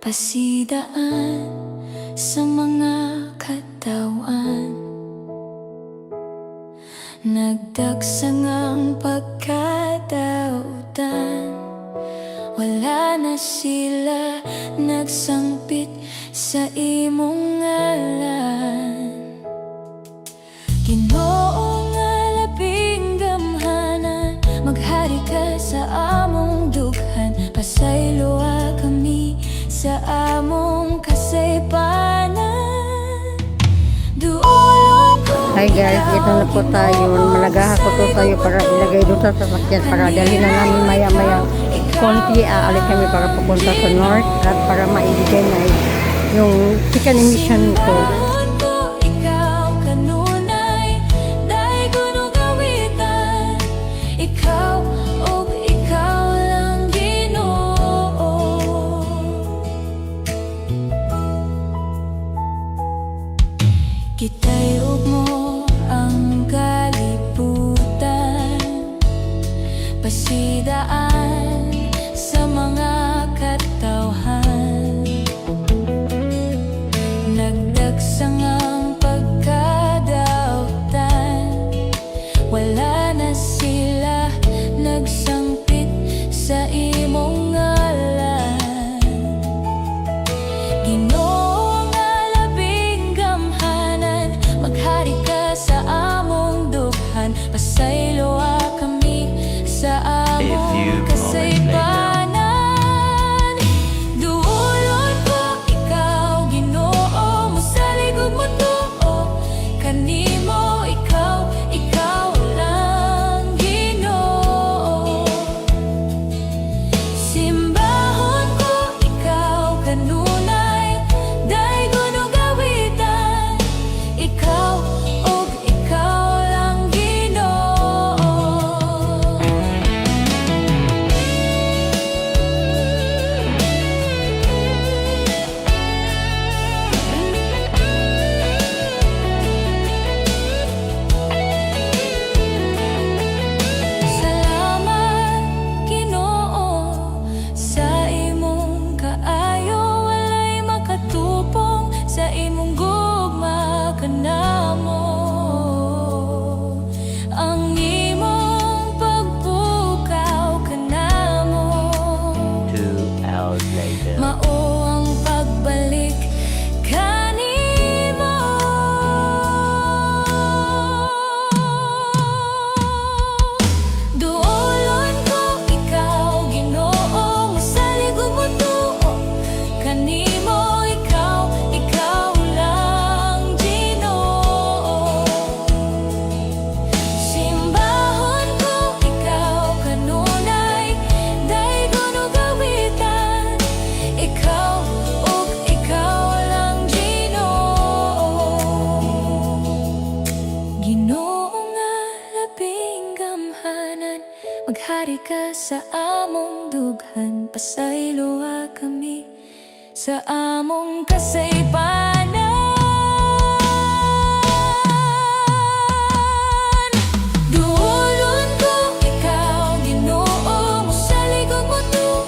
pasidaan sa mga katawan. Nagdagsang ang pagkadautan, wala na sila nagsangpit sa imong ngalan. Ginoo nga labing gamhanan, maghari ka sa among dughan, pasayloa kami sa among kasaypanan. Hi guys, ito na po tayo. Malagaha ko to tayo para ilagay doon sa sasakyan para dalhin na namin maya-maya konti. Aalis kami para pupunta sa north at para maibigay na yung second emission ko. Kita'y ugmo ang kalibutan, pasidaan sa mga katawhan. Nagdagsang ang pagkadautan, wala na sila nagsangpit sa imong ngalan. Ginoo maghari ka sa among dughan, pasayloa kami sa among kasaypanan. Duolon ko ikaw, Ginoo, mosalig ug motuo kanimo, ikaw lang Ginoo. Simbahon ko ikaw kanunay, daygon ug awitan, ikaw lang Ginoo. Salamat Ginoo sa imong kaayo, walay makatupong sa imong gugma kanamo. Ang imong pagpukaw kanamo, 2 hours later. mao ang pagbalik kanimo. Duolon ko ikaw, Ginoo, mosalig ug motuo kanimo, ikaw lang Ginoo. Simbahon ko ikaw kanunay, daygon ug awitan, ikaw lang Ginoo. Ginoo nga labing gamhanan, maghari ka sa among dughan, pasayloa kami sa among kasaypanan. Duolon ko ikaw, Ginoo, mosalig ug motuo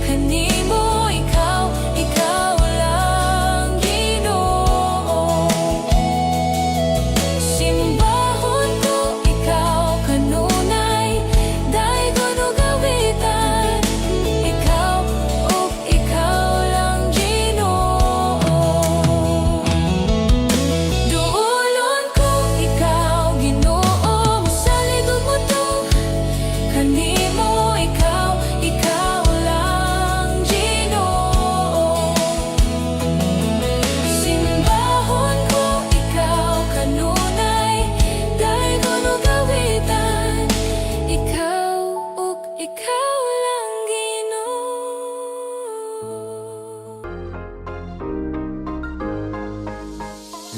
kanimo, ikaw lang Ginoo. Simbahon ko ikaw kanunay, daygon ug awitan, ikaw lang Ginoo. Duolon ko ikaw, Ginoo, mosalig ug motuo kanimo, ikaw lang Ginoo. Simbahon ko ikaw kanunay, daygon ug awitan, ikaw lang Ginoo.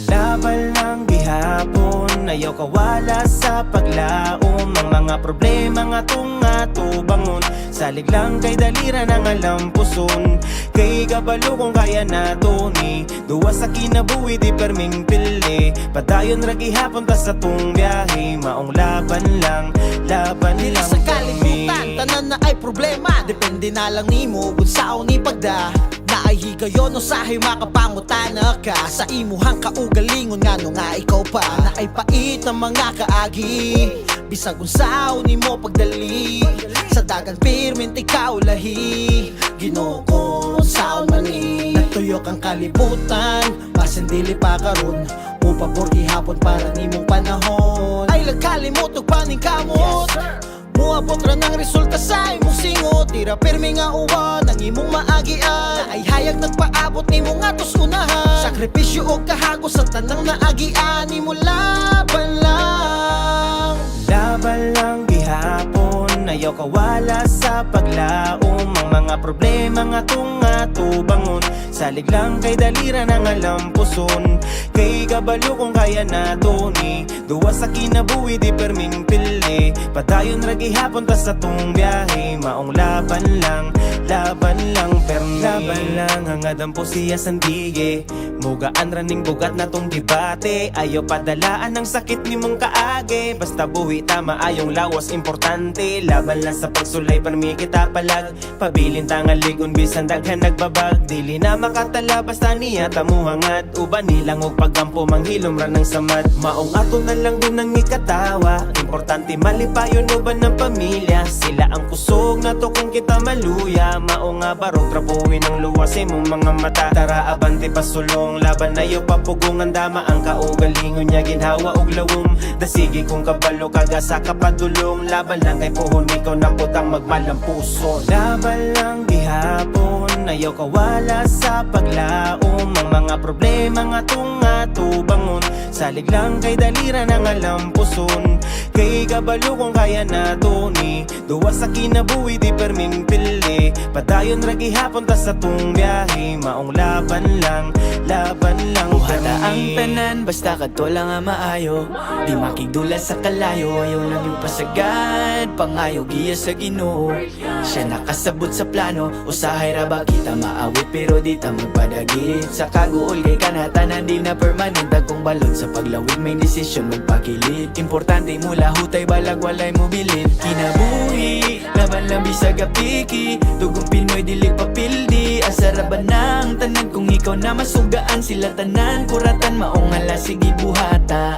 Laban lang gihapon, ayaw kawala sa paglaom. Ang mga problema nga ato bangon, salig lang kay dalira nang alam puson. Kay kabalo kung kaya nato ni duwa sa kinabuhi di perming pili. Padayon ra gihapon ta sa tung biyahe, maong laban lang Dili sa kalibutan, tanan na ay problema. Depende na lang nimo kung saan ni pagda. gayon no sahay makapangutana ka sa imuhang kaugalingon ngano nga ikaw pa na ay pait ng mga kaagi bisag unsaon nimo pagdali sa dagan pirment ikaw lahi Ginoo ko saon man ni natuyok ang kalibutan basin dili pa karon upabor gihapon para nimong panahon ay lagkalimot ug paning kamot muabot ra ng resulta sa imong singot tira pirmi nga uwan ang imong maagian na ay hayag nagpaabot nimo nga tos unahan sakripisyo og kahagos sa tanang naagian nimo laban lang gihapon ayaw kawala sa paglaom ang mga problema nga tunga bangon salig lang kay dalira nang alampuson kay kabalo kung kaya nato ni duwa sa kinabuhi di perming pili padayon ra gihapon ta sa tong biyahe maong laban lang permi laban lang hangad ang siya sandige mugaan ra ning bugat na tong debate ayaw padalaan ng sakit ni mong kaage basta buhi tama ayong lawas importante laban lang sa pagsulay permi kita palag pabilin tangal ligon bisan daghan nagbabag dili na makatala basta niya tamuhangad uban nilang og paggampo manghilom ra ng samad maong ato na lang din ang ikatawa importante malipayon uban ng pamilya sila ang kusog na to kung kita maluya maong nga barog trapuhin ang luwas imong mga mata tara abante pasulong laban na iyo papugungan dama ang kaugalingon niya ginhawa og lawom dasige kung kabalo kagasa kapadulong laban lang kay puhon ikaw na putang magmalampuson laban lang gihapon ayaw kawala sa paglaom ang mga problema nga tunga bangon salig lang kay dalira nang alampuson kay kabalo kung kaya nato ni duwa sa kinabuhi di perming pili padayon ra gihapon ta sa tung biyahe maong laban lang Buhata ang tanan, basta kadto lang nga maayo di makigdula sa kalayo, ayaw lang yung pasagad pangayo giya sa Ginoo siya nakasabot sa plano usahay ra ba kita maawit pero di ta magpadagit sa kaguol kay kanatanan di na permanent kung balon sa paglawig may desisyon magpakilit importante mula hutay balag walay mo bilin kinabuhi laban lang bisag apiki dugong Pinoy dili papildi asaraban ng tanan kung ikaw na masugaan sila tanan kuratan maong ala sige buhata